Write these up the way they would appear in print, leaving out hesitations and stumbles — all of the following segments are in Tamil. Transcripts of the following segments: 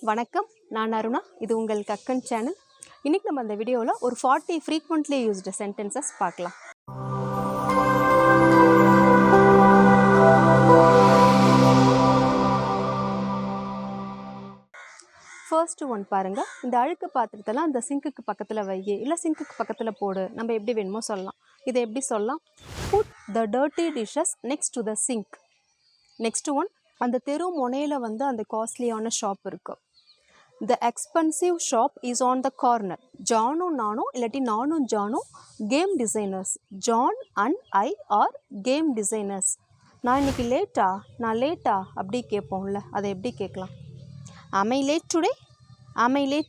வணக்கம், நான் அருணா. இது உங்கள் கக்கன் சேனல். இன்றைக்கி நம்ம அந்த வீடியோவில் ஒரு 40 ஃப்ரீக்வெண்ட்லி யூஸ்டு சென்டென்சஸ் பார்க்கலாம். ஃபர்ஸ்ட் ஒன் பாருங்கள். இந்த அழுக்கு பாத்திரத்தெல்லாம் அந்த சிங்க்குக்கு பக்கத்தில் வை, இல்லை சிங்க்குக்கு பக்கத்தில் போடு. நம்ம எப்படி வேணுமோ சொல்லலாம். இதை எப்படி சொல்லலாம்? Put the dirty dishes next to the sink. Next one, அந்த தெரு முனையில் அந்த காஸ்ட்லியான ஷாப் இருக்குது. The expensive shop is on the corner. ஜானும் நானும் இல்லாட்டி நானும் ஜானும் game designers. John and I are game designers. நான் இன்னைக்கு லேட்டா அப்படி கேட்போம்ல, அதை எப்படி கேட்கலாம்? am I late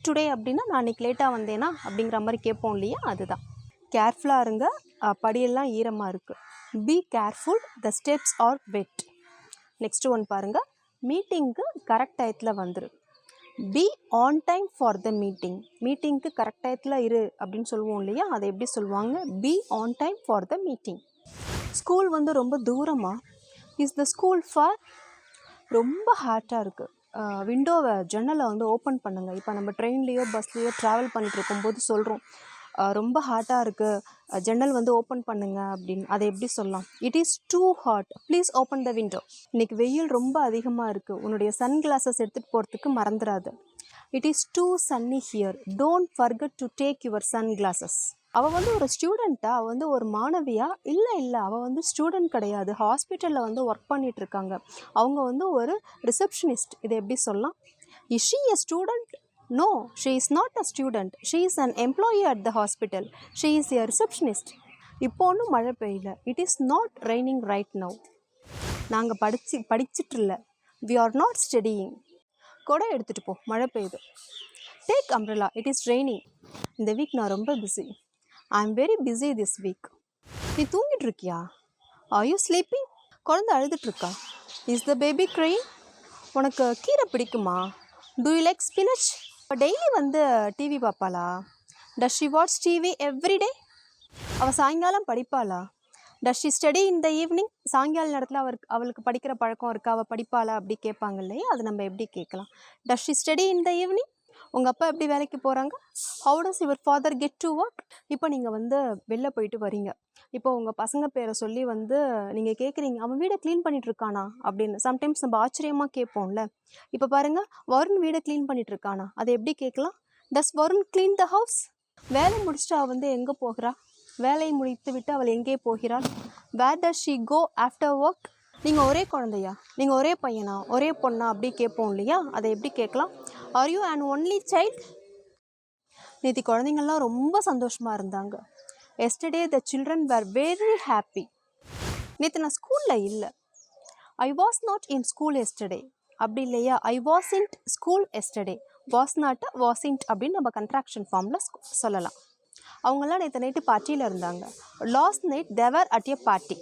today அப்படின்னா நான் இன்னைக்கு லேட்டாக வந்தேனா அப்படிங்கிற மாதிரி கேட்போம் இல்லையா, அதுதான். கேர்ஃபுல்லாக இருங்க, படியெல்லாம் ஈரமாக இருக்குது. Be careful, the steps R wet. Next one பாருங்கள். மீட்டிங்க்கு கரெக்ட் டயத்தில் வந்துரு. Be on time for the meeting. மீட்டிங்க்கு கரெக்ட் டயத்தில் இரு அப்படின்னு சொல்லுவோம் இல்லையா, அதை எப்படி சொல்லுவாங்க? Be on time for the meeting. School ரொம்ப தூரமாக. Is the school for? ரொம்ப ஹாட்டாக இருக்குது. விண்டோவை ஜன்னலை ஓப்பன் பண்ணுங்கள். இப்போ நம்ம ட்ரெயின்லேயோ பஸ்லேயோ ட்ராவல் பண்ணிகிட்டு இருக்கும்போது சொல்கிறோம், ரொம்ப ஹாட்டாக இருக்குது, ஜன்னல் ஓப்பன் பண்ணுங்க அப்படின்னு. அதை எப்படி சொல்லலாம்? It is too hot, please open the window. இன்றைக்கி வெயில் ரொம்ப அதிகமாக இருக்குது, உன்னுடைய சன் கிளாஸஸ் எடுத்துகிட்டு போகிறதுக்கு மறந்துடாது. It is too sunny here, don't forget to take your sunglasses. அவள் ஒரு ஸ்டூடெண்ட்டா? அவள் ஒரு மாணவியா? இல்லை அவள் ஸ்டூடெண்ட் கிடையாது, ஹாஸ்பிட்டலில் ஒர்க் பண்ணிகிட்ருக்காங்க. அவங்க ஒரு ரிசப்ஷனிஸ்ட். இதை எப்படி சொல்லலாம்? Is she a student? No, she is not a student. She is an employee at the hospital. She is a receptionist. இப்போ ஒன்றும் மழை பெய்யல. It is not raining right now. நாங்கள் படிச்சிட்டு இல்லை. We are not studying. கொடை எடுத்துகிட்டு போ, மழை பெய்யுது. Take umbrella, it is raining. இந்த வீக் நான் ரொம்ப busy. I am very busy this week. நீ தூங்கிட்டு இருக்கியா? Are you sleeping? குழந்தை அழுதுட்டுருக்கா? Is the baby crying? உனக்கு கீரை பிடிக்குமா? Do you like spinach? இப்போ டெய்லி டிவி பார்ப்பாளா? Does she watch TV every day? அவள் சாயங்காலம் படிப்பாளா? Does she study in the evening? சாயங்கால நேரத்தில் அவளுக்கு படிக்கிற பழக்கம் இருக்கா? அவள் படிப்பாளா அப்படி கேட்பாங்க இல்லையா, அது நம்ம எப்படி கேட்கலாம்? டஸ் she study in the evening? உங்கள் அப்பா எப்படி வேலைக்கு போகிறாங்க? How does your father get to work? இப்போ நீங்கள் வெளில போயிட்டு வரீங்க. இப்போ உங்கள் பசங்க பேரை சொல்லி நீங்கள் கேட்குறீங்க, அவன் வீடை க்ளீன் பண்ணிகிட்ருக்கானா அப்படின்னு. சம்டைம்ஸ் நம்ம ஆச்சரியமாக கேட்போம்ல. இப்போ பாருங்கள், வருண் வீடை க்ளீன் பண்ணிகிட்ருக்கானா, அதை எப்படி கேட்கலாம்? டஸ் வருண் க்ளீன் த ஹவுஸ்? வேலை முடிச்சுட்டு அவள் எங்கே போகிறா? வேலையை முடித்து விட்டு அவள் எங்கே போகிறாள்? Where does she go after work? நீங்கள் ஒரே குழந்தையா? நீங்கள் ஒரே பையனா ஒரே பொண்ணா அப்படி கேட்போம் இல்லையா, அதை எப்படி கேட்கலாம்? Are you an only child? நேற்று குழந்தைங்கள்லாம் ரொம்ப சந்தோஷமாக இருந்தாங்க. Yesterday the children were very happy. நேற்று நான் ஸ்கூலில் இல்லை. I was not in school yesterday அப்படி இல்லையா? I wasn't school yesterday. Was நாட்டை வாஸ் இன்ட் அப்படின்னு நம்ம கன்ட்ராக்ஷன் ஃபார்மில் சொல்லலாம். அவங்கெல்லாம் நேற்று நைட்டு பார்ட்டியில் இருந்தாங்க. Last night they were at a party.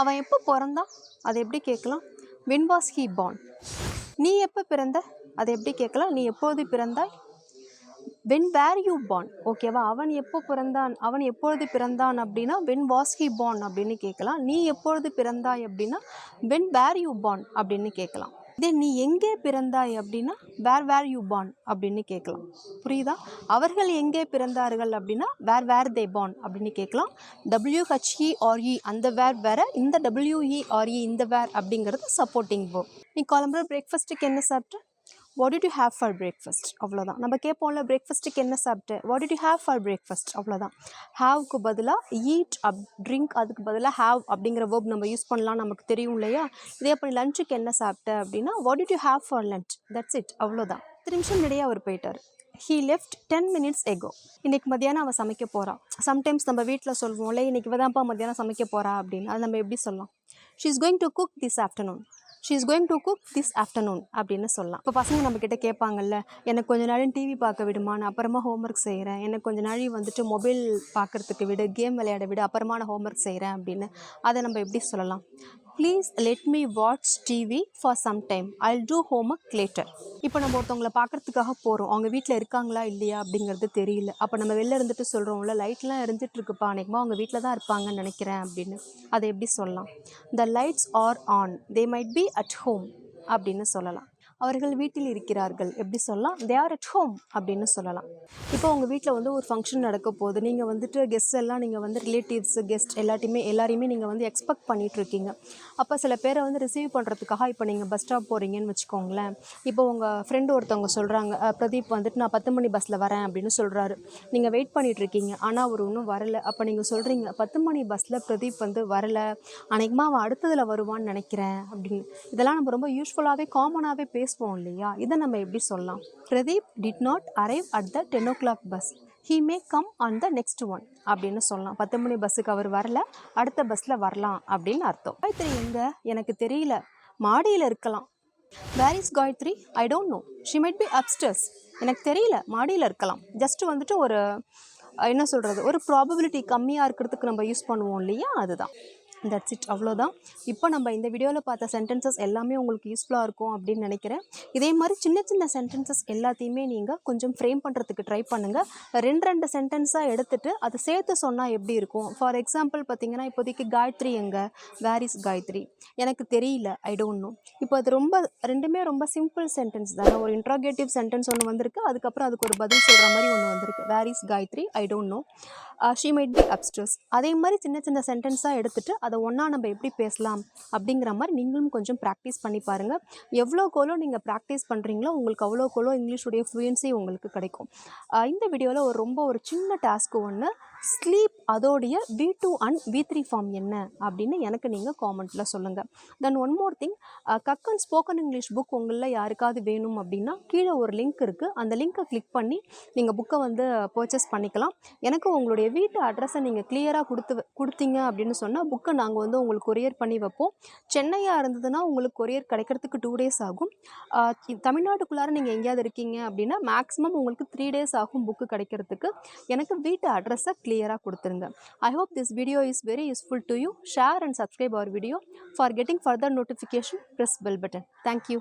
அவன் எப்போ பிறந்தான்? அதை எப்படி கேட்கலாம்? When was he born? நீ எப்போ பிறந்த? அதை எப்படி கேட்கலாம்? நீ எப்போது பிறந்தாய்? When were you born? ஓகேவா? அவன் எப்பொழுது பிறந்தான் அப்படின்னா வென் வாஸ் ஹீ பார்ன் அப்படின்னு கேட்கலாம். நீ எப்பொழுது பிறந்தாய் அப்படின்னா வென் வேர் யூ பார்ன் அப்படின்னு கேட்கலாம். இதே நீ எங்கே பிறந்தாய் அப்படின்னா வேர் யூ பார்ன் அப்படின்னு கேட்கலாம். புரியுதா? அவர்கள் எங்கே பிறந்தார்கள் அப்படின்னா வேர் தே பார்ன் அப்படின்னு கேட்கலாம். WHERE அந்த வேர் வேற, இந்த WERE இந்த வேர் அப்படிங்கிறது சப்போர்ட்டிங் வேர்ப். நீ கிளம்புற பிரேக்ஃபாஸ்ட்டுக்கு என்ன சாப்பிட்ட? What did you have for breakfast? அவ்வளோதான். நம்ம கேட்போம்ல, பிரேக்ஃபாஸ்ட்டுக்கு என்ன சாப்பிட்டேன்? What did you have for breakfast? அவ்வளோதான். ஹேவ்க்கு பதிலாக ஈட் ட்ரிங்க், அதுக்கு பதிலாக ஹேவ் அப்படிங்கிற வேர்ப் நம்ம யூஸ் பண்ணலாம், நமக்கு தெரியும் இல்லையா? இதே அப்படி லஞ்சுக்கு என்ன சாப்பிட்ட அப்படின்னா what did you have for lunch? That's it, அவ்வளோதான். 10 நிமிஷம் முன்னாடியே அவர் போயிட்டார். He left 10 minutes ago. இன்றைக்கி மத்தியானம் அவள் சமைக்க போகிறான். சம்டைம்ஸ் நம்ம வீட்டில் சொல்லுவோம்ல, இன்றைக்கி இவதான்ப்பா மத்தியானம் சமைக்க போகிறா அப்படின்னு. அது நம்ம எப்படி சொல்லலாம்? She is going to cook this afternoon. She is going to cook this afternoon அப்படின்னு சொல்லலாம். இப்போ பசங்க நம்மக்கிட்ட கேட்பாங்கல்ல, எனக்கு கொஞ்ச நாள் டிவி பார்க்க விடுமா, நான் அப்புறமா ஹோம்ஒர்க் செய்கிறேன், எனக்கு கொஞ்ச நாள் மொபைல் பார்க்குறதுக்கு விடு, கேம் விளையாட விடு, அப்புறமா நான் ஹோம்ஒர்க் செய்கிறேன் அப்படின்னு. அதை நம்ம எப்படி சொல்லலாம்? Please let me watch TV for some time, I'll do homework later. இப்போ நம்ம ஒருத்தவங்களை பார்க்குறதுக்காக போகிறோம், அவங்க வீட்டில் இருக்காங்களா இல்லையா அப்படிங்கிறது தெரியல. அப்போ நம்ம வெளில இருந்துட்டு சொல்கிறோம்ல, லைட்லாம் எரிஞ்சிட்ருக்குப்பா, அன்றைக்குமா அவங்க வீட்டில் தான் இருப்பாங்கன்னு நினைக்கிறேன் அப்படின்னு. அதை எப்படி சொல்லலாம்? The lights R on, they might be at home அப்படின்னு சொல்லலாம். அவர்கள் வீட்டில் இருக்கிறார்கள் எப்படி சொல்லலாம், தே ஆர் அட் ஹோம் அப்படின்னு சொல்லலாம். இப்போ உங்கள் வீட்டில் வந்து ஒரு ஃபங்க்ஷன் நடக்க போகுது, நீங்கள் வந்துட்டு கெஸ்ட் எல்லாம் நீங்கள் வந்து ரிலேட்டிவ்ஸ் கெஸ்ட் எல்லாரையுமே நீங்கள் வந்து எக்ஸ்பெக்ட் பண்ணிகிட்ருக்கீங்க. அப்போ சில பேரை வந்து ரிசீவ் பண்ணுறதுக்காக இப்போ நீங்கள் பஸ் ஸ்டாப் போகிறீங்கன்னு வச்சுக்கோங்களேன். இப்போ உங்கள் ஃப்ரெண்டு ஒருத்தவங்க சொல்கிறாங்க, பிரதீப் வந்துட்டு நான் 10 மணி பஸ்ஸில் வரேன் அப்படின்னு சொல்கிறாரு. நீங்கள் வெயிட் பண்ணிகிட்ருக்கீங்க, ஆனால் அவர் இன்னும் வரலை. அப்போ நீங்கள் சொல்கிறீங்க, 10 மணி பஸ்ஸில் பிரதீப் வந்து வரலை, அன்றைக்குமா அவன் அடுத்ததில் வருவான்னு நினைக்கிறேன் அப்படின்னு. இதெல்லாம் நம்ம ரொம்ப யூஸ்ஃபுல்லாகவே காமனாகவே பேசுவோம் இல்லையா? இதை நம்ம எப்படி சொல்லலாம்? Pradeep did not arrive at the 10 o'clock bus, he may come on the next one அப்படின்னு சொல்லலாம். 10 மணி பஸ்ஸுக்கு அவர் வரல, அடுத்த பஸ்ஸில் வரலாம் அப்படின்னு அர்த்தம். காயத்ரி எங்க? எனக்கு தெரியல, மாடியில் இருக்கலாம். Where is Gayatri? I don't know, she might be upstairs. எனக்கு தெரியல, மாடியில் இருக்கலாம். ஜஸ்ட்டு வந்துட்டு ஒரு என்ன சொல்கிறது, ஒரு ப்ராபபிலிட்டி கம்மியாக இருக்கிறதுக்கு நம்ம யூஸ் பண்ணுவோம் இல்லையா, அதுதான். தட்ஸ் இட், அவ்வளோதான். இப்போ நம்ம இந்த வீடியோவில் பார்த்த சென்டென்சஸ் எல்லாமே உங்களுக்கு யூஸ்ஃபுல்லாக இருக்கும் அப்படின்னு நினைக்கிறேன். இதே மாதிரி சின்ன சின்ன சென்டென்சஸ் எல்லாத்தையுமே நீங்கள் கொஞ்சம் ஃப்ரேம் பண்ணுறதுக்கு ட்ரை பண்ணுங்கள். 2 சென்டென்ஸாக எடுத்துகிட்டு அதை சேர்த்து சொன்னால் எப்படி இருக்கும்? ஃபார் எக்ஸாம்பிள் பார்த்தீங்கன்னா, இப்போதைக்கு காயத்ரி எங்கே, வேர் இஸ் காயத்ரி, எனக்கு தெரியல, ஐ டோன்ட் நோ. இப்போ அது ரெண்டுமே ரொம்ப சிம்பிள் சென்டென்ஸ் தானே. ஒரு இன்ட்ராகேட்டிவ் சென்டென்ஸ் ஒன்று வந்திருக்கு, அதுக்கப்புறம் அதுக்கு ஒரு பதில் சொல்கிற மாதிரி ஒன்று வந்திருக்கு. Where is Gayatri, I don't know, she might be upstairs. அதே மாதிரி சின்ன சின்ன சென்டென்ஸாக எடுத்துகிட்டு அதை ஒன்றா நம்ம எப்படி பேசலாம் அப்படிங்கிற மாதிரி நீங்களும் கொஞ்சம் ப்ராக்டிஸ் பண்ணி பாருங்கள். எவ்வளோக்கெவ்வளோ நீங்கள் ப்ராக்டிஸ் பண்ணுறீங்களோ உங்களுக்கு அவ்வளோக்கெவ்வளோ இங்கிலீஷுடைய ஃப்ளூயன்சி உங்களுக்கு கிடைக்கும். இந்த வீடியோவில் ஒரு சின்ன டாஸ்க்கு ஒன்று, ஸ்லீப் அதோடைய V2 அண்ட் V3 ஃபார்ம் என்ன அப்படின்னு எனக்கு நீங்கள் காமெண்ட்டில் சொல்லுங்கள். Then one more thing, Kakkan spoken English book உங்களில் யாருக்காவது வேணும் அப்படின்னா கீழே ஒரு லிங்க் இருக்குது, அந்த லிங்க்கை கிளிக் பண்ணி நீங்கள் புக்கை வந்து பர்ச்சேஸ் பண்ணிக்கலாம். எனக்கு உங்களுடைய வீட்டு அட்ரஸை நீங்கள் கிளியராக கொடுத்தீங்க அப்படின்னு சொன்னால் புக்கை நாங்கள் வந்து உங்களுக்கு கொரியர் பண்ணி வைப்போம். சென்னையாக இருந்ததுன்னா உங்களுக்கு கொரியர் கிடைக்கிறதுக்கு 2 days ஆகும். தமிழ்நாட்டுக்குள்ளார நீங்கள் எங்கேயாவது இருக்கீங்க அப்படின்னா மேக்ஸிமம் உங்களுக்கு 3 days ஆகும் புக்கு கிடைக்கிறதுக்கு. எனக்கு வீட்டு அட்ரஸை கிளியராக கொடுத்துருங்க. I hope this video is very useful to you. Share and subscribe our video. For getting further notification, press bell button. Thank you.